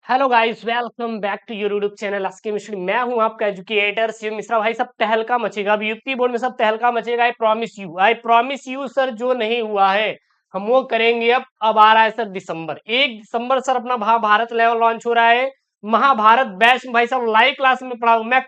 Hello guys, welcome back to your YouTube channel अस्के मिश्री। मैं हूं आपका एजुकेटर शिव मिश्रा। भाई सब तहलका मचेगा, अभी यूपी बोर्ड में सब तहलका मचेगा। I promise you sir. जो नहीं हुआ है हम वो करेंगे। अब आ रहा है सर दिसंबर, 1 दिसंबर सर अपना महाभारत लेवल लॉन्च हो रहा है। महाभारत बैच में भाई साहब लाइव क्लास में पढ़ाऊं मैं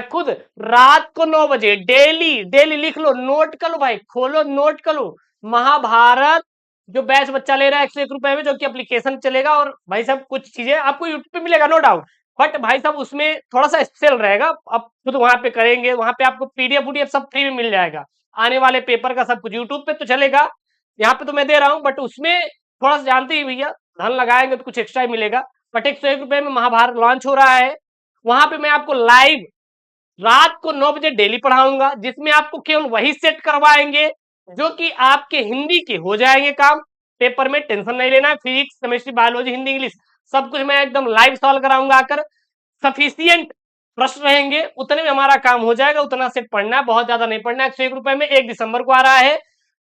खुद रात को 9 बजे डेली डेली। लिख लो, नोट कर लो भाई, खोलो नोट कर लो। महाभारत जो बैच बच्चा ले रहा है 101 रुपए में, जो कि एप्लीकेशन चलेगा। और भाई साहब कुछ चीजें आपको यूट्यूब पे मिलेगा, नो डाउट। बट भाई साहब उसमें थोड़ा सा स्पेशल रहेगा। अब खुद वहां पे करेंगे, वहां पे आपको पीडीएफ वूडीएफ सब फ्री में मिल जाएगा। आने वाले पेपर का सब कुछ यूट्यूब पे तो चलेगा, यहाँ पे तो मैं दे रहा हूँ। बट उसमें थोड़ा सा जानते ही भैया, धन लगाएंगे तो कुछ एक्स्ट्रा ही मिलेगा। बट 101 रुपए में महाभारत लॉन्च हो रहा है। वहां पे मैं आपको लाइव रात को 9 बजे डेली पढ़ाऊंगा, जिसमें आपको केवल वही सेट करवाएंगे जो कि आपके हिंदी के हो जाएंगे काम। पेपर में टेंशन नहीं लेना है। Physics, chemistry, biology, Hindi, English सब कुछ मैं एकदम लाइव सॉल्व कराऊंगा आकर। सफिशियंट प्रश्न रहेंगे, उतने में हमारा काम हो जाएगा। उतना सेट पढ़ना है, बहुत ज्यादा नहीं पढ़ना है। 101 रुपए में 1 दिसंबर को आ रहा है।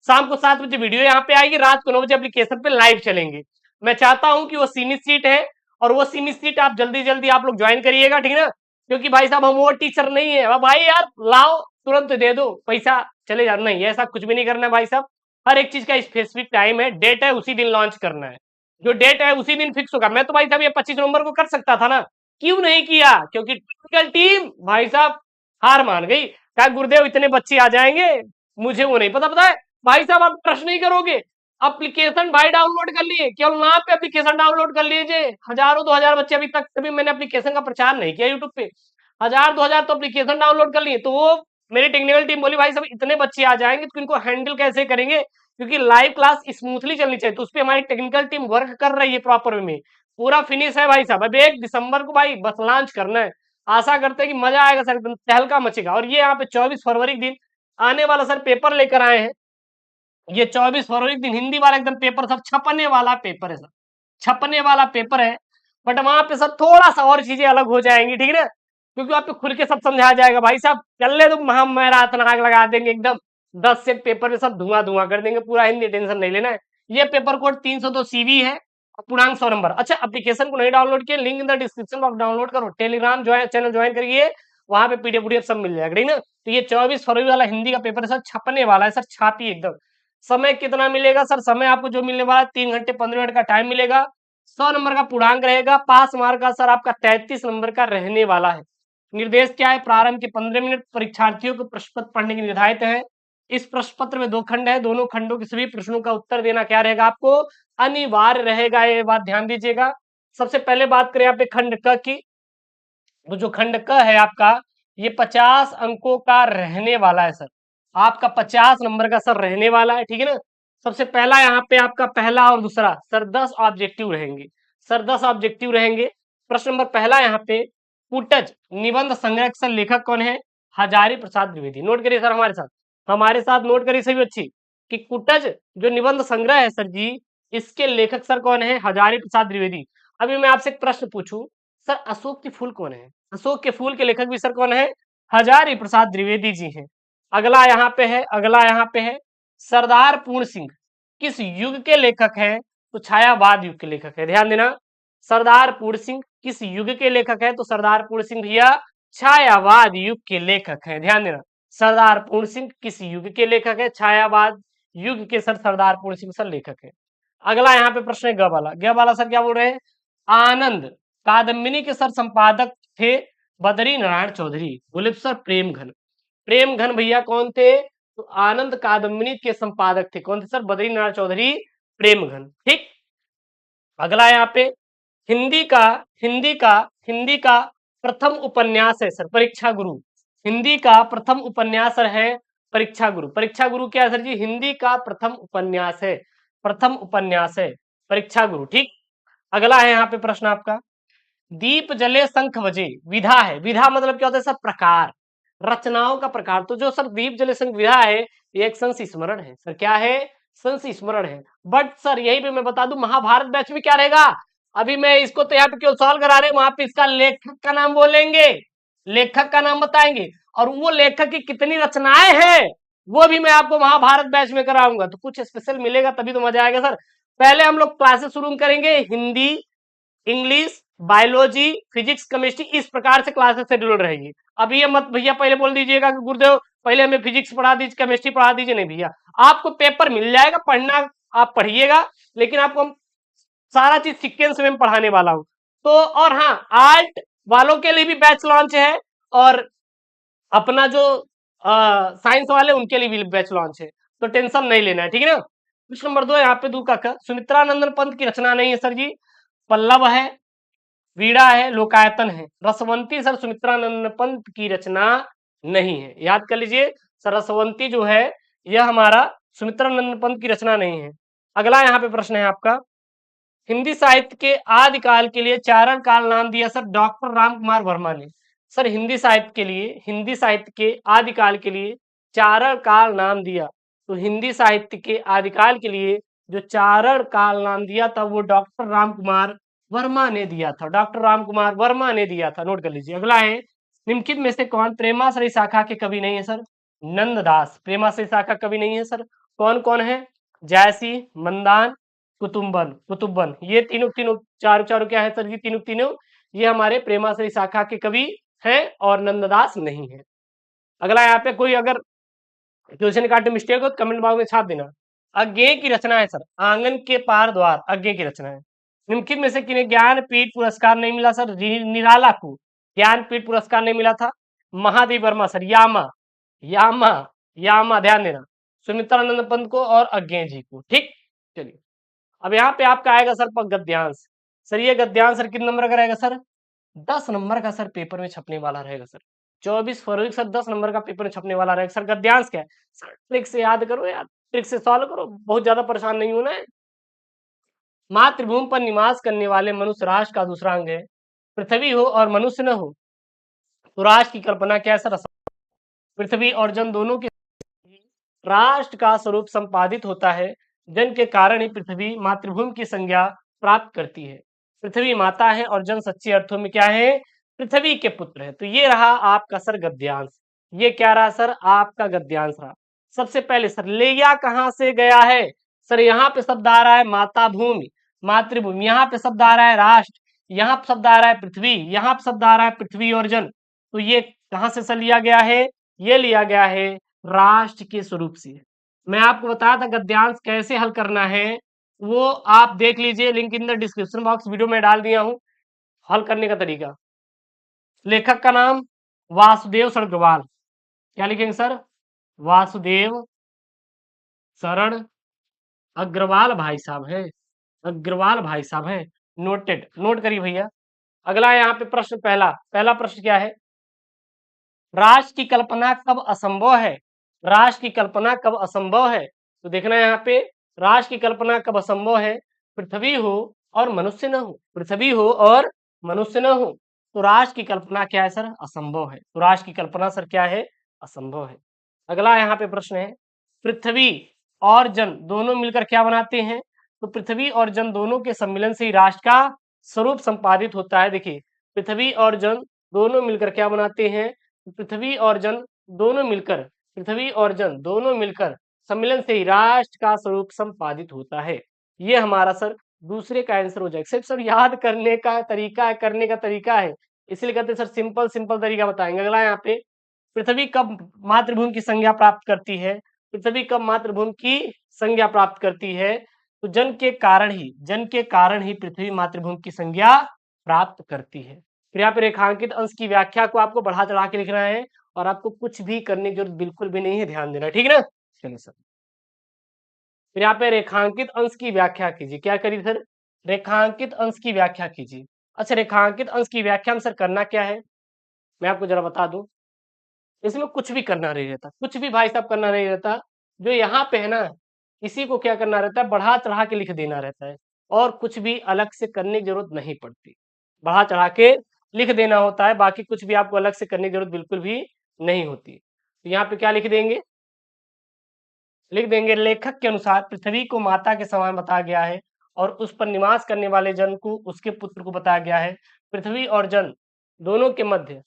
शाम को 7 बजे वीडियो यहाँ पे आएगी, रात को 9 बजे एप्लीकेशन पे लाइव चलेंगे। मैं चाहता हूं कि वो सीमित सीट है, और वो सीमित सीट आप जल्दी जल्दी आप लोग ज्वाइन करिएगा, ठीक है ना। क्योंकि भाई साहब हम वो टीचर नहीं है। अब भाई यार लाओ, तुरंत दे दो पैसा, चले जाओ, नहीं ऐसा कुछ भी नहीं करना है भाई साहब। हर एक चीज का स्पेसिफिक टाइम है, डेट है, उसी दिन लॉन्च करना है। जो डेट है उसी दिन फिक्स होगा। मैं तो भाई साहब ये 25 नवंबर को कर सकता था ना, क्यों नहीं किया? क्योंकि टेक्निकल टीम भाई साहब हार मान गई। क्या गुरुदेव इतने बच्चे आ जाएंगे, मुझे वो नहीं पता है। भाई साहब आप ट्रस्ट नहीं करोगे, एप्लीकेशन भाई डाउनलोड कर लिए, केवल नाम पे एप्लीकेशन डाउनलोड कर लीजिए। हजारों 2 हजार बच्चे, अभी तक कभी मैंने एप्लीकेशन का प्रचार नहीं किया यूट्यूब पे, 1000 2000 तो एप्लीकेशन डाउनलोड कर लिए। तो वो मेरी टेक्निकल टीम बोली भाई साहब इतने बच्चे आ जाएंगे तो इनको हैंडल कैसे करेंगे, क्योंकि लाइव क्लास स्मूथली चलनी चाहिए। तो उस पर हमारी टेक्निकल टीम वर्क कर रही है प्रॉपर वे में। पूरा फिनिश है भाई साहब। अब 1 दिसंबर को भाई बस लॉन्च करना है। आशा करते हैं कि मजा आएगा सर, एकदम तहलका मचेगा। और ये यहाँ पे 24 फरवरी के दिन आने वाला सर पेपर लेकर आए हैं। ये 24 फरवरी के दिन हिंदी वाला एकदम पेपर, सब छपने वाला पेपर है सर, छपने वाला पेपर है। बट वहां पे सर थोड़ा सा और चीजें अलग हो जाएंगी, ठीक है ना। क्योंकि आपको खुल के सब समझाया जाएगा। भाई साहब चल तो हम मैराथन आग लगा देंगे एकदम। 10 सेट पेपर में सब धुआं धुआं कर देंगे पूरा हिंदी, टेंशन नहीं लेना है। ये पेपर कोड 302 सीवी है, पूर्णांक 100 नंबर। अच्छा, एप्लीकेशन को नहीं डाउनलोड किया, link in the description box, download करो। टेलीग्राम ज्वाइन, चैनल ज्वाइन करिए, वहां पे पीडीएफ वूडीएफ सब मिल जाएगा, ठीक ना। तो ये 24 फरवरी वाला हिंदी का पेपर है सर, छपने वाला है सर, छापी एकदम। समय कितना मिलेगा सर? समय आपको जो मिलने वाला है 3 घंटे 15 मिनट का टाइम मिलेगा। 100 नंबर का पूर्णांक रहेगा। पास मार्क का सर आपका 33 नंबर का रहने वाला है। निर्देश क्या है? प्रारंभ के 15 मिनट परीक्षार्थियों को प्रश्न पत्र पढ़ने के निर्धारित है। इस प्रश्न पत्र में 2 खंड है, दोनों खंडों के सभी प्रश्नों का उत्तर देना क्या रहेगा आपको? अनिवार्य रहेगा। ये बात ध्यान दीजिएगा। सबसे पहले बात करें यहाँ पे खंड क की, तो जो खंड क है आपका, ये 50 अंकों का रहने वाला है सर। आपका 50 नंबर का सर रहने वाला है, ठीक है ना। सबसे पहला यहाँ पे आपका पहला और दूसरा सर 10 ऑब्जेक्टिव रहेंगे। सर 10 ऑब्जेक्टिव रहेंगे। प्रश्न नंबर पहला यहाँ पे, कुटज निबंध संग्रह के सर लेखक कौन है? हजारी प्रसाद द्विवेदी। नोट करिए सर हमारे साथ नोट करिए सभी अच्छी, कि कुटज जो निबंध संग्रह है सर जी, इसके लेखक सर कौन है? हजारी प्रसाद द्विवेदी। अभी मैं आपसे एक प्रश्न पूछूं, सर अशोक के फूल कौन है? अशोक के फूल के लेखक भी सर कौन है? हजारी प्रसाद द्विवेदी जी हैं। अगला यहाँ पे है सरदार पूर्ण सिंह किस युग के लेखक हैं? तो छायावाद युग के लेखक है, ध्यान देना। सरदार पूर्ण सिंह किस युग के लेखक है? तो सरदार पूर्ण सिंह भैया छायावाद युग के लेखक है, ध्यान देना। सरदार पूर्ण सिंह किस युग के लेखक है? छायावाद युग के सर सरदार पूर्ण सिंह सर लेखक है। अगला यहाँ पे प्रश्न है ग वाला सर क्या बोल रहे हैं? आनंद कादम्बिनी के सर संपादक थे बद्री नारायण चौधरी। बोले सर प्रेम घन भैया कौन थे? तो आनंद कादम्बिनी के संपादक थे। कौन थे सर? बद्री नारायण चौधरी, प्रेम घन, ठीक। अगला यहाँ पे हिंदी का प्रथम उपन्यास है सर परीक्षा गुरु। हिंदी का प्रथम उपन्यास है परीक्षा गुरु। परीक्षा गुरु क्या है सर जी? हिंदी का प्रथम उपन्यास है परीक्षा गुरु, ठीक। अगला है यहाँ पे प्रश्न आपका, दीप जले शंख बजे विधा है। विधा मतलब क्या होता है सर? प्रकार, रचनाओं का प्रकार। तो जो सर दीप जले शंख विधा है, ये एक संस्मरण है सर। क्या है? संस्मरण है। बट सर यही पे मैं बता दूं, महाभारत बैच में क्या रहेगा, अभी मैं इसको तो यहाँ पे क्यों सॉल्व करा रहे हैं, वहां पे इसका लेखक का नाम बोलेंगे, लेखक का नाम बताएंगे, और वो लेखक की कितनी रचनाएं हैं वो भी मैं आपको महाभारत बैच में कराऊंगा। तो कुछ स्पेशल मिलेगा, तभी तो मजा आएगा सर। पहले हम लोग क्लासेस शुरू करेंगे Hindi, English, biology, physics, chemistry, इस प्रकार से क्लासेस शेड्यूल रहेगी। अब ये मत भैया पहले बोल दीजिएगा कि गुरुदेव पहले हमें फिजिक्स पढ़ा दीजिए, केमिस्ट्री पढ़ा दीजिए। नहीं भैया, आपको पेपर मिल जाएगा, पढ़ना आप पढ़िएगा, लेकिन आपको हम सारा चीज सीक्वेंस में पढ़ाने वाला हूं। तो और हाँ, आर्ट वालों के लिए भी बैच लॉन्च है, और अपना जो साइंस वाले उनके लिए भी बैच लॉन्च है, तो टेंशन नहीं लेना है, ठीक है ना। प्रश्न नंबर 2 यहाँ पे दू का सुमित्रानंदन पंत की रचना नहीं है सर जी। पल्लव है, वीणा है, लोकायतन है। रसवंती सर सुमित्रानंद पंत की रचना नहीं है, याद कर लीजिए। सर रसवंती जो है यह हमारा सुमित्रानंद पंत की रचना नहीं है। अगला यहाँ पे प्रश्न है आपका, हिंदी साहित्य के आदिकाल के लिए चारण काल नाम दिया सर डॉक्टर राम कुमार वर्मा ने। सर हिंदी साहित्य के लिए, हिंदी साहित्य के आदिकाल के लिए चारण काल नाम दिया, तो हिंदी साहित्य के आदिकाल के लिए जो चारण काल नाम दिया था वो डॉक्टर राम कुमार वर्मा ने दिया था, डॉक्टर राम कुमार वर्मा ने दिया था, नोट कर लीजिए। अगला है, निम्नलिखित में से कौन प्रेमाश्रय शाखा के कवि नहीं है सर। नंददास प्रेमाश्रय शाखा कवि नहीं है सर। कौन कौन है, जयसी, मंदान, कुतुम्बन, कुतुब्बन, ये तीनों तीनों चारों चारों क्या है सर जी, तीनों तीनों ये हमारे प्रेमाश्रय शाखा के कवि हैं, और नंददास नहीं है। अगला यहाँ पे कोई अगर क्वेश्चन काट मिस्टेक हो तो कमेंट बॉक्स में छाप देना। अज्ञेय की रचना है सर, आंगन के पार द्वार, अज्ञेय की रचना है। निम्नलिखित में से किन्हें ज्ञानपीठ पुरस्कार नहीं मिला सर। निराला को ज्ञानपीठ पुरस्कार नहीं मिला था। महादेव वर्मा सर, यामा, यामा, यामा, ध्यान देना, सुमित्रानंद पंत को और अज्ञेय जी को, ठीक। चलिए अब यहाँ पे आपका आएगा सर गद्यांश। सर ये गद्यांश सर कितने नंबर का रहेगा सर, 10 नंबर का सर पेपर में छपने वाला रहेगा सर। 24 फरवरी सर 10 नंबर का पेपर में छपने वाला रहेगा सर। गद्यांश क्या है सर, ट्रिक से याद करो यार, ट्रिक से सॉल्व करो, बहुत ज्यादा परेशान नहीं होना है। मातृभूमि पर निवास करने वाले मनुष्य राष्ट्र का दूसरा अंग है। पृथ्वी हो और मनुष्य न हो तो राष्ट्र की कल्पना क्या है सर। पृथ्वी और जन दोनों के राष्ट्र का स्वरूप संपादित होता है। जन के कारण ही पृथ्वी मातृभूमि की संज्ञा प्राप्त करती है। पृथ्वी माता है और जन सच्चे अर्थों में क्या है, पृथ्वी के पुत्र है। तो ये रहा आपका सर गद्यांश। ये क्या रहा सर, आपका गद्यांश रहा। सबसे पहले सर लेया कहां से गया है। सर यहाँ पे शब्द आ रहा है माता भूमि, मातृभूमि, यहाँ पे शब्द आ रहा है राष्ट्र, यहाँ पे शब्द आ रहा है पृथ्वी, यहाँ पे शब्द आ रहा है पृथ्वी और जन। तो ये कहां से सर लिया गया है, ये लिया गया है राष्ट्र के स्वरूप से। मैं आपको बताया था गद्यांश कैसे हल करना है, वो आप देख लीजिए, link in the description box video में डाल दिया हूं, हल करने का तरीका। लेखक का नाम वासुदेव सरगवाल, क्या लिखेंगे सर, वासुदेव शरण अग्रवाल भाई साहब है, अग्रवाल भाई साहब है, नोटेड, नोट करिए भैया। अगला यहाँ पे प्रश्न, पहला पहला प्रश्न क्या है, राष्ट्र की कल्पना कब असंभव है। राष्ट्र की कल्पना कब असंभव है, तो देखना यहाँ पे राष्ट्र की कल्पना कब असंभव है, पृथ्वी हो और मनुष्य न हो, पृथ्वी हो और मनुष्य न हो, तो राष्ट्र की कल्पना क्या है सर, असंभव है। तो राष्ट्र की कल्पना सर क्या है, असंभव है। अगला यहाँ पे प्रश्न है, पृथ्वी और जन दोनों मिलकर क्या बनाते हैं, तो पृथ्वी और जन दोनों के सम्मिलन से ही राष्ट्र का स्वरूप संपादित होता है। देखिए पृथ्वी और जन दोनों मिलकर क्या बनाते हैं, पृथ्वी और जन दोनों मिलकर, पृथ्वी और जन दोनों मिलकर सम्मिलन से ही राष्ट्र का स्वरूप संपादित होता है। ये हमारा सर दूसरे का आंसर हो जाएगा। सिर्फ सर याद करने का तरीका है, करने का तरीका है, इसलिए कहते हैं सर सिंपल सिंपल तरीका बताएंगे। अगला यहाँ पे, पृथ्वी कब मातृभूमि की संज्ञा प्राप्त करती है, पृथ्वी कब मातृभूमि की संज्ञा प्राप्त करती है, तो जन के कारण ही, जन के कारण ही पृथ्वी मातृभूमि की संज्ञा प्राप्त करती है। फिर यहाँ पे रेखांकित अंश की व्याख्या को आपको बढ़ा चढ़ा के लिखना है, और आपको कुछ भी करने की जरूरत बिल्कुल भी नहीं है, ध्यान देना, ठीक है ना। चलिए सर, फिर यहाँ पे रेखांकित अंश की व्याख्या कीजिए। क्या करिए सर, रेखांकित अंश की व्याख्या कीजिए। अच्छा, रेखांकित अंश की व्याख्या में सर करना क्या है, मैं आपको जरा बता दूं। इसमें कुछ भी करना नहीं रहता, कुछ भी भाई साहब करना नहीं रहता। जो यहाँ पे है ना, इसी को क्या करना रहता है, बढ़ा चढ़ा के लिख देना रहता है, और कुछ भी अलग से करने की जरूरत नहीं पड़ती, बढ़ा चढ़ा के लिख देना होता है। बाकी कुछ भी आपको अलग से करने की जरूरत बिल्कुल भी नहीं होती। तो यहाँ पे क्या लिख देंगे, लिख देंगे लेखक के अनुसार पृथ्वी को माता के समान बताया गया है, और उस पर निवास करने वाले जन को उसके पुत्र को बताया गया है। पृथ्वी और जन दोनों के मध्य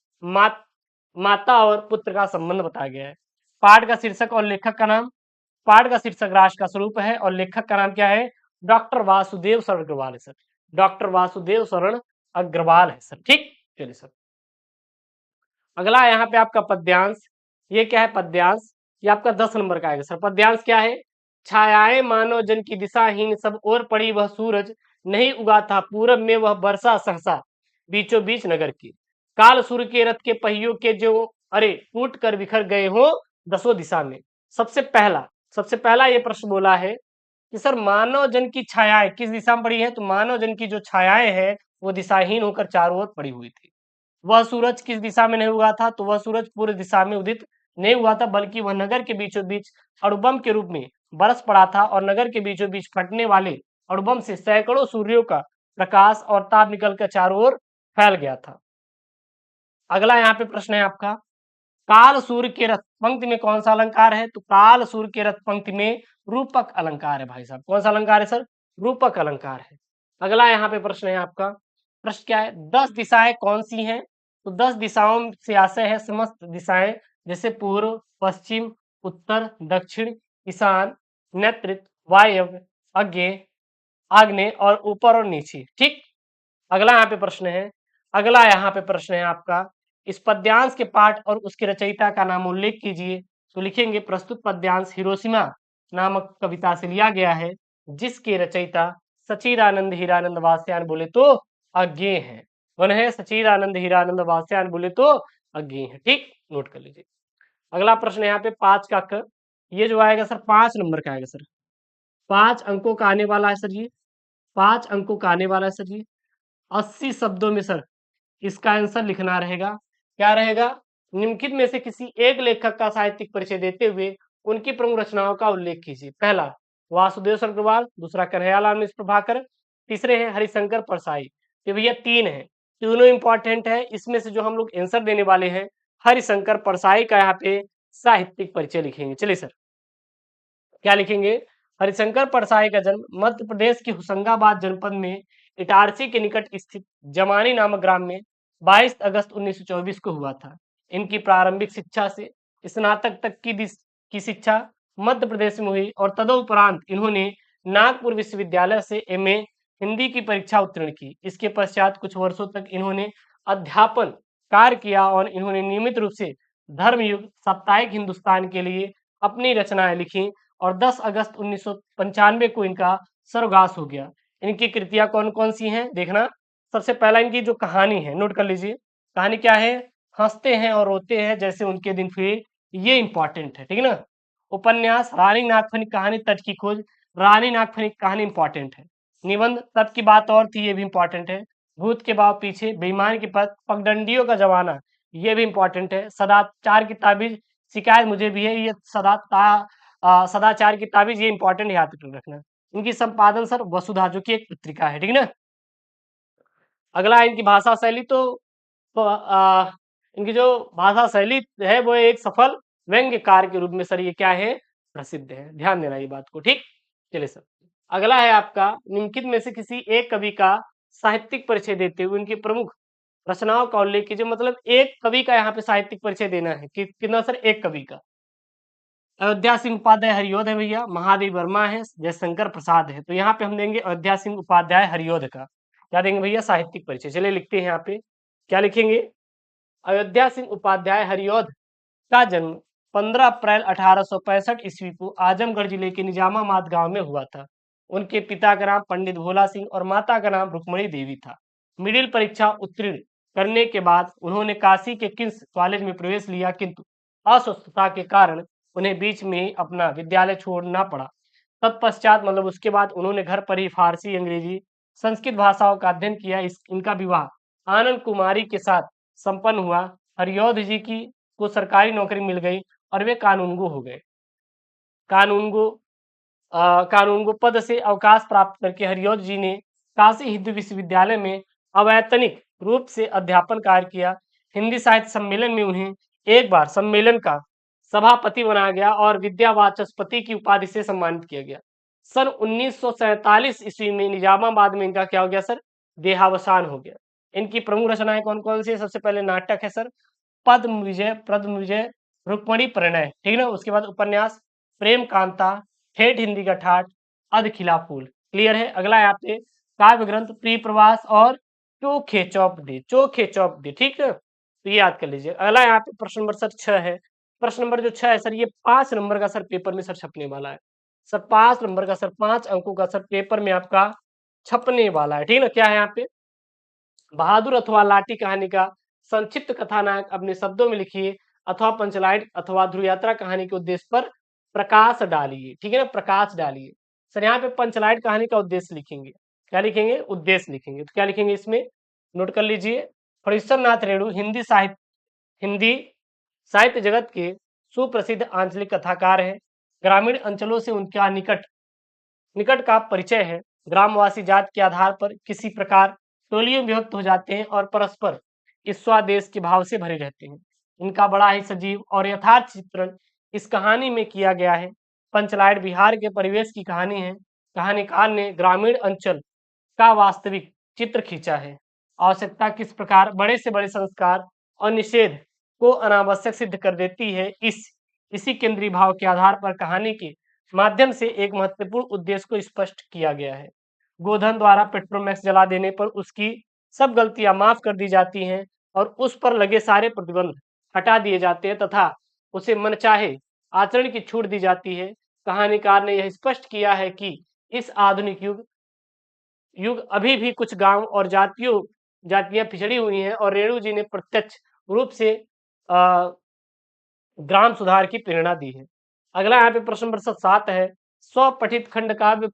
माता और पुत्र का संबंध बताया गया है। पाठ का शीर्षक और लेखक का नाम, पाठ का शीर्षक राष्ट्र का स्वरूप है, और लेखक का नाम क्या है, डॉक्टर वासुदेव सरगवाल है सर। डॉक्टर वासुदेव शरण अग्रवाल है सर। ठीक, चलिए सर। अगला यहाँ पे आपका पद्यांश, ये क्या है पद्यांश, ये आपका 10 नंबर का आएगा सर। पद्यांश क्या है? छायाएं मानव जन की दिशाहीन, सब ओर पड़ी वह सूरज, नहीं उगा था पूरब में वह बरसा सहसा, बीचों बीच नगर की। काल सूर्य के रथ के पहियों के जो अरे टूट कर बिखर गए हो दसों दिशा में। सबसे पहला ये प्रश्न बोला है कि सर मानव जन की छायाएं किस दिशा में पड़ी है? तो मानव जन की जो छायाएं हैं वो दिशाहीन होकर चारों ओर पड़ी हुई थी। वह सूरज किस दिशा में नहीं उगा था? तो वह सूरज पूर्व दिशा में उदित नहीं हुआ था, बल्कि वह नगर के बीचों बीच अणुबम के रूप में बरस पड़ा था, और नगर के बीचों बीच फटने वाले अणुबम से सैकड़ों सूर्यों का प्रकाश और ताप निकलकर चारों ओर फैल गया था। अगला यहाँ पे प्रश्न है आपका, काल सूर्य के रथ पंक्ति में कौन सा अलंकार है? तो काल सूर्य के रथ पंक्ति में रूपक अलंकार है भाई साहब। कौन सा अलंकार है सर? रूपक अलंकार है। अगला यहाँ पे प्रश्न है आपका, प्रश्न क्या है? 10 दिशाएं कौन सी हैं? तो 10 दिशाओं से आशय है समस्त दिशाएं, जैसे पूर्व, पश्चिम, उत्तर, दक्षिण, ईशान, नैऋत्य, वायव्य, आग्नेय और ऊपर और नीचे। ठीक, अगला यहाँ पे प्रश्न है आपका, इस पद्यांश के पाठ और उसके रचयिता का नाम उल्लेख कीजिए। तो लिखेंगे, प्रस्तुत पद्यांश हिरोशिमा नामक कविता से लिया गया है, जिसके रचयिता सच्चिदानंद हीरानंद वात्स्यायन बोले तो अज्ञेय है। कौन है? सच्चिदानंद हीरानंद वात्स्यायन बोले तो अज्ञेय है। ठीक, नोट कर लीजिए। अगला प्रश्न यहाँ पे 5 का क, ये जो आएगा सर 5 नंबर का आएगा सर। 5 अंकों का आने वाला है सर ये, 5 अंकों का आने वाला है सर ये। 80 शब्दों में सर इसका आंसर लिखना रहेगा। क्या रहेगा? निम्नलिखित में से किसी एक लेखक का साहित्यिक परिचय देते हुए उनकी प्रमुख रचनाओं का उल्लेख कीजिए। पहला वासुदेव अग्रवाल, दूसरा कन्हैयालाल मिश्र प्रभाकर, तीसरे हैं हरिशंकर परसाई। ये भैया 3 है, तीनों इंपॉर्टेंट है। इसमें से जो हम लोग आंसर देने वाले हैं हरिशंकर परसाई का यहाँ पे साहित्यिक परिचय लिखेंगे। चलिए सर, क्या लिखेंगे? हरिशंकर परसाई का जन्म मध्य प्रदेश के होशंगाबाद जनपद में इटारसी के निकट स्थित जमानी नामक ग्राम में 22 अगस्त 1924 को हुआ था। इनकी प्रारंभिक शिक्षा से स्नातक तक की शिक्षा मध्य प्रदेश में हुई, और तदुपरांत इन्होंने नागपुर विश्वविद्यालय से एमए हिंदी की परीक्षा उत्तीर्ण की। इसके पश्चात कुछ वर्षों तक इन्होंने अध्यापन कार्य किया, और इन्होंने नियमित रूप से धर्मयुग, साप्ताहिक हिंदुस्तान के लिए अपनी रचनाएं लिखी, और 10 अगस्त 1995 को इनका स्वर्गवास हो गया। इनकी कृतियां कौन कौन सी हैं देखना। सबसे पहला इनकी जो कहानी है, नोट कर लीजिए। कहानी क्या है? हंसते हैं और रोते हैं जैसे उनके दिन फिरे, ये इंपॉर्टेंट है, ठीक है ना। उपन्यास रानी नागफनी कहानी तट की खोज, रानी नागफनी कहानी इंपॉर्टेंट है। निबंध तब की बात और थी, ये भी इंपॉर्टेंट है। भूत के भाव पीछे, बेईमान की पद, पगडंडियों का जमाना, ये भी इंपॉर्टेंट है। सदाचार की ताबीज, शिकायत मुझे भी है, ये सदाचार की ताबीज, ये इंपॉर्टेंट याद रखना। इनकी संपादन सर वसुधा, जो कि एक पत्रिका है, ठीक है ना। अगला इनकी भाषा शैली, इनकी जो भाषा शैली है वो एक सफल व्यंग्यकार के रूप में सर ये क्या है? प्रसिद्ध है। ध्यान देना ये बात को, ठीक। चलिए सर, अगला है आपका, निम्नलिखित में से किसी एक कवि का साहित्यिक परिचय देते हुए उनकी प्रमुख रचनाओं का उल्लेख कीजिए। मतलब एक कवि का यहाँ पे साहित्यिक परिचय देना है कि कितना सर? एक कवि का। अयोध्या सिंह उपाध्याय हरियोध है भैया, महादेव वर्मा है, जयशंकर प्रसाद है। तो यहाँ पे हम देंगे अयोध्या सिंह उपाध्याय हरियोध का। क्या देंगे भैया? साहित्यिक परिचय। चलिए लिखते हैं यहाँ पे, क्या लिखेंगे? अयोध्या सिंह उपाध्याय हरियोध का जन्म 15 अप्रैल 1865 ईस्वी को आजमगढ़ जिले के निजामाबाद गांव में हुआ था। उनके पिता का नाम पंडित भोला सिंह और माता का नाम रुक्मणी देवी था। मिडिल परीक्षा उत्तीर्ण करने के बाद उन्होंने काशी के किंग्स कॉलेज में प्रवेश लिया, किंतु अस्वस्थता के कारण उन्हें बीच में ही अपना विद्यालय छोड़ना पड़ा। तत्पश्चात मतलब उसके बाद उन्होंने घर पर ही फारसी, अंग्रेजी, संस्कृत भाषाओं का अध्ययन किया। इनका विवाह आनंद कुमारी के साथ संपन्न हुआ। हरियोध जी की को सरकारी नौकरी मिल गई और वे कानूनगो हो गए। कानूनगो पद से अवकाश प्राप्त करके हरियोध जी ने काशी हिंदू विश्वविद्यालय में अवैतनिक रूप से अध्यापन कार्य किया। हिंदी साहित्य सम्मेलन में उन्हें एक बार सम्मेलन का सभापति बनाया गया और विद्या वाचस्पति की उपाधि से सम्मानित किया गया। सन 1947 ईस्वी में निजामाबाद में इनका क्या हो गया सर? देहावसान हो गया। इनकी प्रमुख रचनाएं कौन कौन सी है? सबसे पहले नाटक है सर पद्म विजय, रुक्मणी प्रणय, ठीक है ना। उसके बाद उपन्यास प्रेम कांता, ठेठ हिंदी का ठाठ, अध खिला फूल। क्लियर है। अगला है आपसे काव्य ग्रंथ, प्रिय प्रवास और चोखे चौपड़ी, चोखे चौपड़ी, ठीक है, तो ये याद कर लीजिए। अगला यहाँ पे प्रश्न नंबर सर 6 है। प्रश्न नंबर जो 6 है सर, ये 5 नंबर का सर पेपर में सर छपने वाला है। सर 5 नंबर का सर 5 अंकों का सर पेपर में आपका छपने वाला है, ठीक है ना। क्या है यहाँ पे, बहादुर अथवा लाठी कहानी का संक्षिप्त कथानक अपने शब्दों में लिखिए, अथवा पंचलाइट अथवा ध्रुव यात्रा कहानी के उद्देश्य पर प्रकाश डालिए, ठीक है ना, प्रकाश डालिए। सर यहाँ पे पंचलाइट कहानी का उद्देश्य लिखेंगे, क्या लिखेंगे, उद्देश्य लिखेंगे, तो क्या लिखेंगे इसमें, नोट कर लीजिए। फणीश्वर नाथ रेणु हिंदी साहित्य जगत के सुप्रसिद्ध आंचलिक कथाकार हैं। ग्रामीण अंचलों से उनका निकट निकट का परिचय है। ग्रामवासी जात के आधार पर किसी प्रकार टोलियों में विभक्त हो जाते हैं और परस्पर ईर्ष्वादेश के भाव से भरे रहते हैं। इनका बड़ा ही सजीव और यथार्थ चित्रण इस कहानी में किया गया है। पंचलाइट बिहार के परिवेश की कहानी है। कहानीकार ने ग्रामीण अंचल का वास्तविक चित्र खींचा है। आवश्यकता किस प्रकार बड़े से बड़े संस्कार और निषेध को अनावश्यक सिद्ध कर देती है, इसी केंद्रीय भाव के आधार पर कहानी के माध्यम से एक महत्वपूर्ण उद्देश्य को स्पष्ट किया गया है। गोधन द्वारा पेट्रोमैक्स जला देने पर उसकी सब गलतियां माफ कर दी जाती हैं और उस पर लगे सारे प्रतिबंध हटा दिए जाते हैं तथा उसे मनचाहे आचरण की छूट दी जाती है। कहानीकार ने यह स्पष्ट किया है कि इस आधुनिक युग अभी भी कुछ गांव और जातियां पिछड़ी हुई हैं और रेणु जी ने प्रत्यक्ष रूप से अ, ग्राम सुधार की प्रेरणा दी है। अगला यहाँ पे प्रश्न नंबर 7 है। स्वपठित खंड काव्य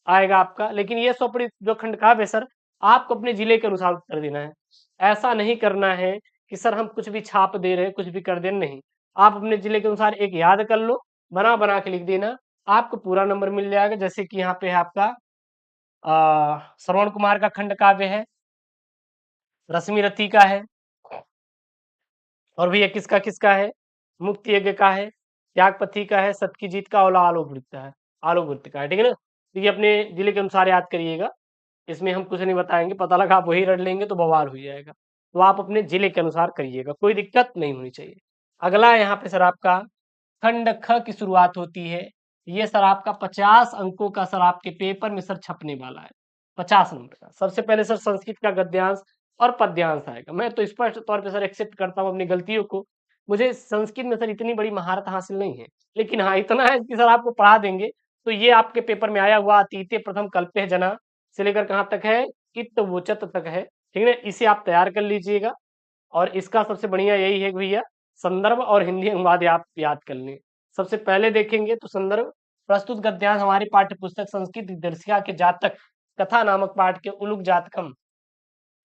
आएगा आपका, लेकिन ये स्वपठित जो खंड काव्य है सर, आपको अपने जिले के अनुसार उत्तर देना है। ऐसा नहीं करना है कि सर हम कुछ भी छाप दे रहे हैं, कुछ भी कर दे, नहीं। आप अपने जिले के अनुसार एक याद कर लो, बना बना के लिख देना, आपको पूरा नंबर मिल जाएगा। जैसे कि यहाँ पे है आपका श्रवण कुमार का खंड काव्य है, रश्मि रथी का है, और भैया किसका किसका है, मुक्ति यज्ञ का है, त्यागपति का है, सत की जीत का, और आलोक का है, का है, ठीक है ना। तो ये अपने जिले के अनुसार याद करिएगा, इसमें हम कुछ नहीं बताएंगे, पता लगा आप वही रट लेंगे तो बवाल हो जाएगा। तो आप अपने जिले के अनुसार करिएगा, कोई दिक्कत नहीं होनी चाहिए। अगला यहाँ पे सर आपका खंड ख की शुरुआत होती है। ये सर आपका 50 अंकों का सर आपके पेपर में सर छपने वाला है, 50 नंबर का। सबसे पहले सर संस्कृत का गद्यांश और पद्यांश आएगा। मैं तो स्पष्ट तौर पे सर एक्सेप्ट करता हूँ अपनी गलतियों को, मुझे संस्कृत में सर इतनी बड़ी महारत हासिल नहीं है, लेकिन हाँ इतना है कि सर आपको पढ़ा देंगे। तो ये आपके पेपर में आया हुआ अतीते प्रथम कल्प्य जना से लेकर कहाँ तक है, कित वोचत तक है, ठीक है ना। इसे आप तैयार कर लीजिएगा। और इसका सबसे बढ़िया यही है कि भैया संदर्भ और हिंदी अनुवाद आप याद कर लें। सबसे पहले देखेंगे तो संदर्भ, प्रस्तुत गद्यांश हमारी पाठ्य पुस्तक संस्कृत दिग्दर्शिका के जातक कथा नामक पाठ के उलुक जातकम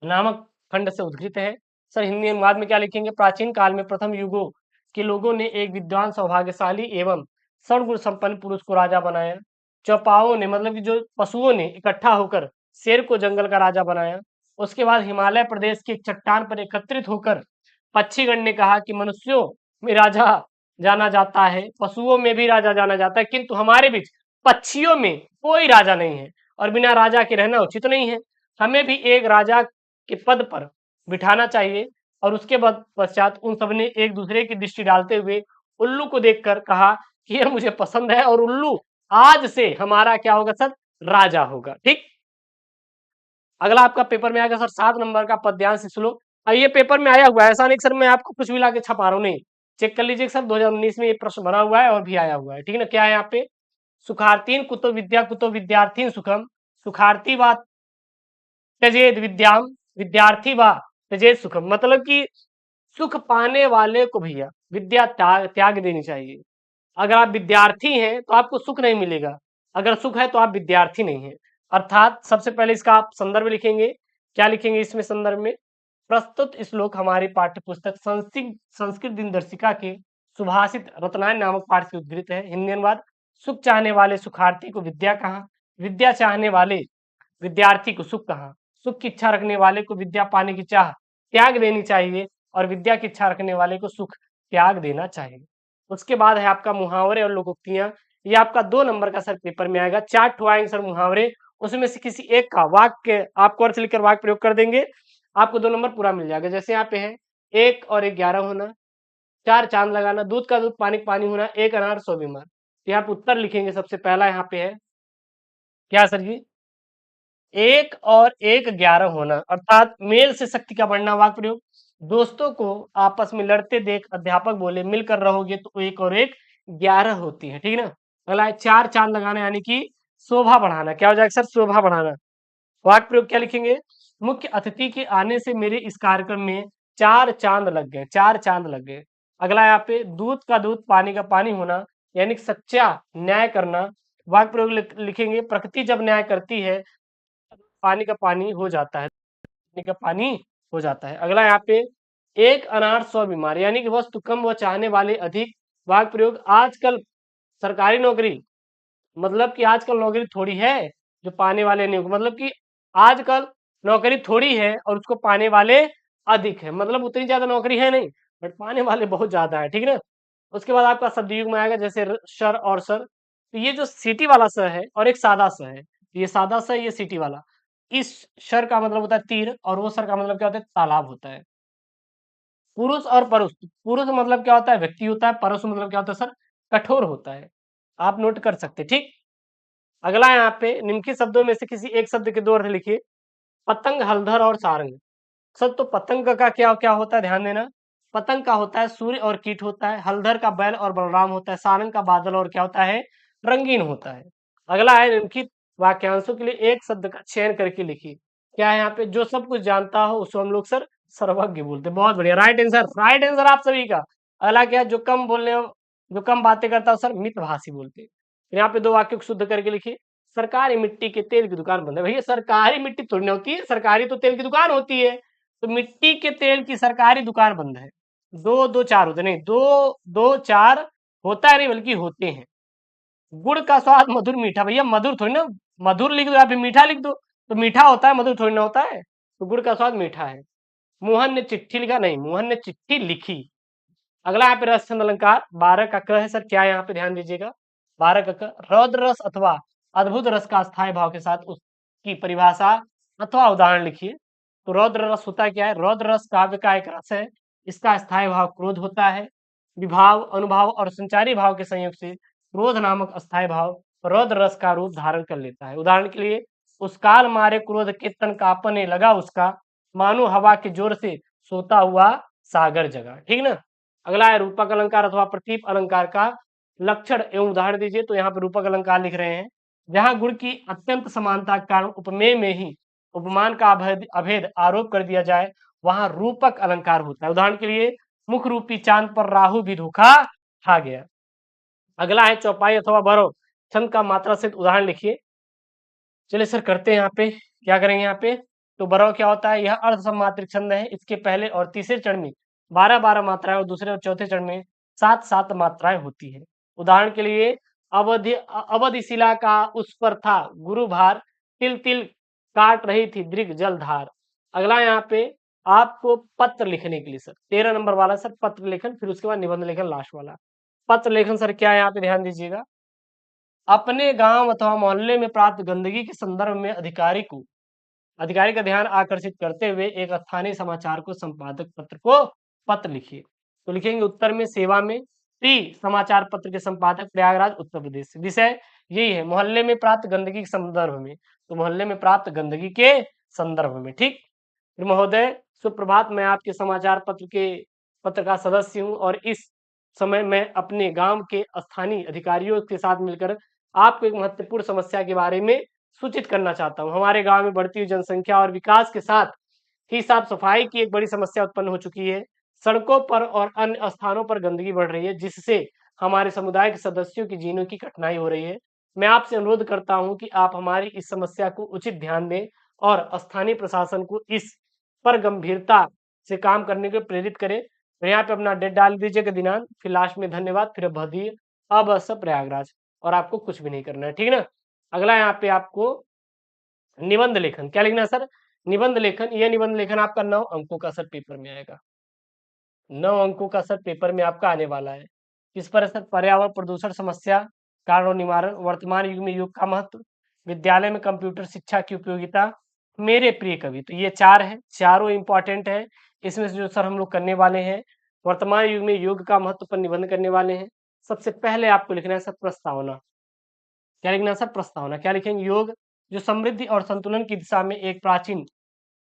नामक खंड से उद्धृत है। सर हिंदी अनुवाद में क्या लिखेंगे, प्राचीन काल में प्रथम युगों के लोगों ने एक विद्वान सौभाग्यशाली एवं सद्गुण संपन्न पुरुष को राजा बनाया। चौपाओं ने मतलब कि जो पशुओं ने इकट्ठा होकर शेर को जंगल का राजा बनाया। उसके बाद हिमालय प्रदेश की एक चट्टान पर एकत्रित होकर पक्षीगण ने कहा कि मनुष्यों में राजा जाना जाता है, पशुओं में भी राजा जाना जाता है, किंतु हमारे बीच पक्षियों में कोई राजा नहीं है और बिना राजा के रहना उचित नहीं है। हमें भी एक राजा के पद पर बिठाना चाहिए। और उसके बाद पश्चात उन सब ने एक दूसरे की दृष्टि डालते हुए उल्लू को देखकर कहा कि यह मुझे पसंद है और उल्लू आज से हमारा क्या होगा सर, राजा होगा। ठीक, अगला आपका पेपर में आएगा सर 7 नंबर का पद्यांश श्लोक। और ये पेपर में आया हुआ है, ऐसा नहीं सर मैं आपको कुछ भी ला के छपा रहा हूँ, नहीं, चेक कर लीजिए सर 2019 में ये प्रश्न बना हुआ है और भी आया हुआ है, ठीक है ना। क्या है यहाँ पे, सुखार्थीन कुतो विद्यार्थीन सुखम, सुखार्थी व त्यजेद विद्याम, विद्यार्थी व त्यजेद सुखम, मतलब कि सुख पाने वाले को भैया विद्या त्याग देनी चाहिए। अगर आप विद्यार्थी हैं तो आपको सुख नहीं मिलेगा, अगर सुख है तो आप विद्यार्थी नहीं है। अर्थात सबसे पहले इसका आप संदर्भ लिखेंगे, क्या लिखेंगे इसमें संदर्भ में, प्रस्तुत श्लोक हमारी पाठ्य पुस्तक संस्कृत दिनदर्शिका के सुभाषित रत्नायन नामक पाठ से उद्धृत है। हिंदी अनुवाद, सुख चाहने वाले सुखार्थी को विद्या कहा, विद्या चाहने वाले विद्यार्थी को सुख कहा, सुख की इच्छा रखने वाले को विद्या पाने की चाह त्याग देनी चाहिए और विद्या की इच्छा रखने वाले को सुख त्याग देना चाहिए। उसके बाद है आपका मुहावरे और लोकोक्तियां। ये आपका 2 नंबर का सर पेपर में आएगा, 4 ठो आएंगे सर मुहावरे, उसमें से किसी एक का वाक्य आपको अर्थ लिखकर वाक्य प्रयोग कर देंगे, आपको 2 नंबर पूरा मिल जाएगा। जैसे यहाँ पे है 1 और 1 11 होना, 4 चांद लगाना, दूध का दूध पानी का पानी होना, 1 अनार 100 बीमार। तो यहाँ पे उत्तर लिखेंगे, सबसे पहला यहाँ पे है क्या सर जी, एक और एक 11 होना, अर्थात मेल से शक्ति का बढ़ना। वाक्य प्रयोग, दोस्तों को आपस में लड़ते देख अध्यापक बोले मिलकर रहोगे तो एक और एक 11 होती है। ठीक है ना। अगला है चार चांद लगाना, यानी कि शोभा बढ़ाना। क्या हो जाएगा सर? शोभा बढ़ाना। वाक्य प्रयोग क्या लिखेंगे? मुख्य अतिथि के आने से मेरे इस कार्यक्रम में चार चांद लग गए, चार चांद लग गए। अगला यहाँ पे दूध का दूध पानी का पानी होना, यानी कि सच्चा न्याय करना। वाक्य प्रयोग लिखेंगे, प्रकृति जब न्याय करती है पानी का पानी हो जाता है, पानी का पानी हो जाता है। अगला यहाँ पे एक अनार 100 बीमार, यानी कि वस्तु कम व चाहने वाले अधिक। वाक्य प्रयोग, आजकल सरकारी नौकरी, मतलब कि आजकल नौकरी थोड़ी है जो पाने वाले नहीं, मतलब कि आजकल नौकरी थोड़ी है और उसको पाने वाले अधिक है, मतलब उतनी ज्यादा नौकरी है नहीं बट पाने वाले बहुत ज्यादा है। ठीक है ना। उसके बाद आपका शब्दयुग में आएगा जैसे शर और सर। तो ये जो सिटी वाला स है और एक सादा स है, ये सादा स, ये सिटी वाला। इस शर का मतलब होता है तीर और वो सर का मतलब क्या होता है? तालाब होता है। पुरुष और परुष, पुरुष मतलब क्या होता है? व्यक्ति होता है। परुष मतलब क्या होता है सर? कठोर होता है। आप नोट कर सकते हैं। ठीक। अगला यहाँ पे निम्नलिखित शब्दों में से किसी एक शब्द के दो अर्थ लिखिए। पतंग, हलधर और सारंग। सर तो पतंग का क्या क्या होता है? ध्यान देना। पतंग का होता है सूर्य और कीट होता है। हलधर का बैल और बलराम होता है। सारंग का बादल और क्या होता है? रंगीन होता है। अगला है निम्नलिखित वाक्यांशों के लिए एक शब्द का चयन करके लिखिए। क्या है यहाँ पे? जो सब कुछ जानता हो उसको हम लोग सर सर्वज्ञ बोलते हैं। बहुत बढ़िया, राइट आंसर, राइट आंसर आप सभी का। अगला क्या है? जो कम बातें करता हो सर मितभाषी बोलते हैं। यहाँ पे दो वाक्यों को शुद्ध करके लिखिए। सरकारी मिट्टी के तेल की दुकान बंद है। भैया सरकारी मिट्टी थोड़ी ना होती है, सरकारी तो तेल की दुकान होती है। तो मिट्टी के तेल की सरकारी दुकान बंद है। दो दो चार होते नहीं, दो दो चार होता है नहीं बल्कि होते हैं। गुड़ का स्वाद मधुर मीठा, भैया मधुर थोड़ी ना, मधुर लिख दो या फिर मीठा लिख दो, तो मीठा होता है, मधुर थोड़ी ना होता है। तो गुड़ का स्वाद मीठा है। मोहन ने चिट्ठी लिखा, नहीं मोहन ने चिट्ठी लिखी। अगला यहाँ पे रस छंद अलंकार 12 का क है सर। क्या है यहाँ पे? ध्यान दीजिएगा। 12 का क, रौद्र रस अथवा अद्भुत रस का स्थायी भाव के साथ उसकी परिभाषा अथवा उदाहरण लिखिए। तो रौद्र रस होता क्या है? रौद्र रस काव्य का एक रस है। इसका स्थायी भाव क्रोध होता है। विभाव, अनुभाव और संचारी भाव के संयोग से क्रोध नामक अस्थायी भाव रौद्र रस का रूप धारण कर लेता है। उदाहरण के लिए, उस काल मारे क्रोध के तन कांपने लगा उसका, मानो हवा के जोर से सोता हुआ सागर जगा। ठीक ना। अगला है रूपक अलंकार अथवा प्रतीप अलंकार का लक्षण एवं उदाहरण दीजिए। तो यहाँ पे रूपक अलंकार लिख रहे हैं, जहां गुण की अत्यंत समानता के कारण उपमेय में ही उपमान का अभेद आरोप कर दिया जाए, वहां रूपक अलंकार होता है। उदाहरण के लिए, मुख रूपी चांद पर राहु भी धोखा खा गया। अगला है चौपाई अथवा बरो छंद का मात्रा से उदाहरण लिखिए। चलिए सर करते हैं यहाँ पे, क्या करेंगे यहाँ पे? तो बरो क्या होता है? यह अर्ध समात्रिक छंद है। इसके पहले और तीसरे चरण में 12-12 मात्राएं और दूसरे और चौथे चरण में 7-7 मात्राएं होती है। उदाहरण के लिए, अवधि शिला का उस पर था गुरु भार, तिल तिल काट रही थी दृग जलधार। अगला यहाँ पे आपको पत्र लिखने के लिए सर 13 नंबर वाला सर पत्र लेखन, फिर उसके बाद निबंध लेखन लास्ट वाला। पत्र लेखन सर क्या है? यहाँ पे ध्यान दीजिएगा। अपने गांव अथवा मोहल्ले में प्राप्त गंदगी के संदर्भ में अधिकारी का ध्यान आकर्षित करते हुए एक स्थानीय समाचार को संपादक पत्र को पत्र लिखिए। तो लिखेंगे उत्तर में सेवा में टी समाचार पत्र के संपादक प्रयागराज उत्तर प्रदेश। विषय यही है, मोहल्ले में प्राप्त गंदगी के संदर्भ में। तो मोहल्ले में प्राप्त गंदगी के संदर्भ में। ठीक। फिर महोदय सुप्रभात, मैं आपके समाचार पत्र का सदस्य हूँ और इस समय मैं अपने गांव के स्थानीय अधिकारियों के साथ मिलकर आपको एक महत्वपूर्ण समस्या के बारे में सूचित करना चाहता हूँ। हमारे गांव में बढ़ती हुई जनसंख्या और विकास के साथ ही साफ सफाई की एक बड़ी समस्या उत्पन्न हो चुकी है। सड़कों पर और अन्य स्थानों पर गंदगी बढ़ रही है, जिससे हमारे समुदाय के सदस्यों की जीने की कठिनाई हो रही है। मैं आपसे अनुरोध करता हूं कि आप हमारी इस समस्या को उचित ध्यान दें और स्थानीय प्रशासन को इस पर गंभीरता से काम करने को प्रेरित करें। तो यहाँ पे अपना डेट डाल दीजिएगा, दिनांक, फिर लास्ट में धन्यवाद, फिर बधिर अब सब प्रयागराज, और आपको कुछ भी नहीं करना है। ठीक है ना। अगला यहाँ पे आपको निबंध लेखन, क्या लिखना है सर? निबंध लेखन। यह निबंध लेखन आपका 9 अंकों का सर पेपर में आएगा। 9 अंकों का सर पेपर में आपका आने वाला है। इस पर सर पर्यावरण प्रदूषण समस्या, कारण और निवारण, वर्तमान युग में योग का महत्व, विद्यालय में कंप्यूटर शिक्षा की उपयोगिता, मेरे प्रिय कवि। तो ये 4 है, चारों इंपॉर्टेंट है। इसमें से जो सर हम लोग करने वाले हैं, वर्तमान युग में योग का महत्व पर निबंध करने वाले हैं। सबसे पहले आपको लिखना है सर प्रस्तावना। क्या लिखना है सर? प्रस्तावना। क्या लिखेंगे? योग जो समृद्धि और संतुलन की दिशा में एक प्राचीन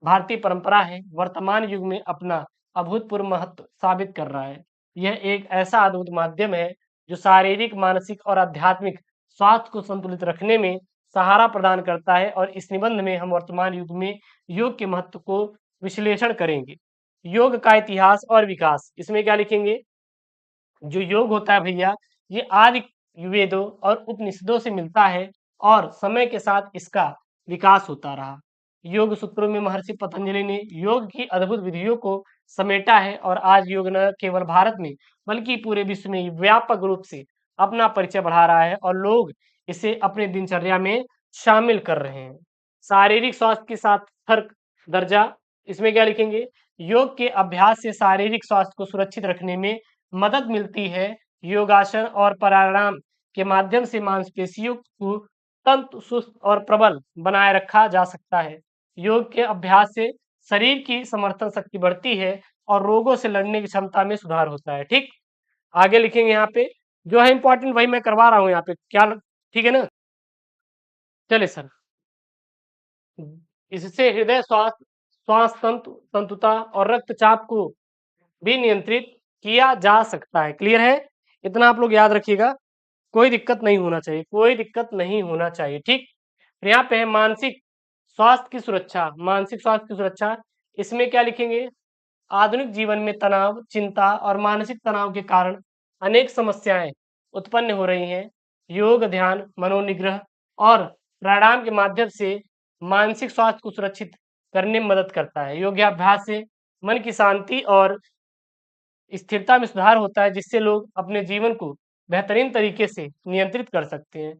भारतीय परंपरा है, वर्तमान युग में अपना अभूतपूर्व महत्व साबित कर रहा है। यह एक ऐसा अद्भुत माध्यम है जो शारीरिक, मानसिक और आध्यात्मिक स्वास्थ्य को संतुलित रखने में सहारा प्रदान करता है और इस निबंध में हम वर्तमान युग में योग के महत्व को विश्लेषण करेंगे। योग का इतिहास और विकास, इसमें क्या लिखेंगे? जो योग होता है भैया, ये आदि वेदों और उपनिषदों से मिलता है और समय के साथ इसका विकास होता रहा। योग सूत्रों में महर्षि पतंजलि ने योग की अद्भुत विधियों को समेटा है और आज योग न केवल भारत में बल्कि पूरे विश्व में व्यापक रूप से अपना परिचय बढ़ा रहा है और लोग इसे अपने दिनचर्या में शामिल कर रहे हैं। शारीरिक स्वास्थ्य के साथ फर्क दर्जा, इसमें क्या लिखेंगे? योग के अभ्यास से शारीरिक स्वास्थ्य को सुरक्षित रखने में मदद मिलती है। योगासन और प्राणायाम के माध्यम से मांसपेशियों को तंतुस्त और प्रबल बनाए रखा जा सकता है। योग के अभ्यास से शरीर की समर्थन शक्ति बढ़ती है और रोगों से लड़ने की क्षमता में सुधार होता है। ठीक, आगे लिखेंगे यहाँ पे जो है इंपॉर्टेंट वही मैं करवा रहा हूँ यहाँ पे, क्या ठीक है ना? चले सर, इससे हृदय स्वास्थ्य, श्वास तंतु तंतुता और रक्तचाप को भी नियंत्रित किया जा सकता है। क्लियर है? इतना आप लोग याद रखिएगा, कोई दिक्कत नहीं होना चाहिए, कोई दिक्कत नहीं होना चाहिए। ठीक, फिर यहाँ पे है मानसिक स्वास्थ्य की सुरक्षा। मानसिक स्वास्थ्य की सुरक्षा, इसमें क्या लिखेंगे? आधुनिक जीवन में तनाव, चिंता और मानसिक तनाव के कारण अनेक समस्याएं उत्पन्न हो रही हैं। योग, ध्यान, मनोनिग्रह और प्राणायाम के माध्यम से मानसिक स्वास्थ्य को सुरक्षित करने में मदद करता है। योगाभ्यास से मन की शांति और स्थिरता में सुधार होता है जिससे लोग अपने जीवन को बेहतरीन तरीके से नियंत्रित कर सकते हैं।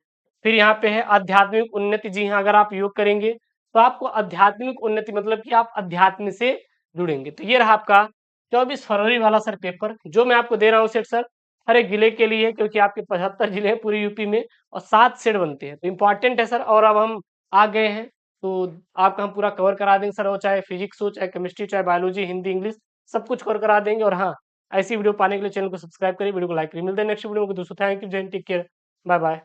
फिर यहाँ पे है आध्यात्मिक उन्नति। जी हाँ, अगर आप योग करेंगे तो आपको आध्यात्मिक उन्नति मतलब कि आप अध्यात्म से जुड़ेंगे। तो ये रहा आपका 24 फरवरी वाला सर पेपर जो मैं आपको दे रहा हूँ सेट सर, हर एक जिले के लिए, क्योंकि आपके 75 जिले हैं पूरी यूपी में और 7 सेट बनते हैं, तो इम्पोर्टेंट है सर। और अब हम आ गए हैं तो आपका हम पूरा कवर करा देंगे सर, वो चाहे फिजिक्स हो, चाहे केमिस्ट्री, चाहे बायोलॉजी, हिंदी, इंग्लिश, सब कुछ कवर करा देंगे। और हाँ, ऐसी वीडियो पाने के लिए चैनल को सब्सक्राइब करिए, वीडियो को लाइक करिए। मिलते हैं नेक्स्ट वीडियो में दोस्तों। थैंक यू, जय हिंद, टेक केयर, बाय बाय।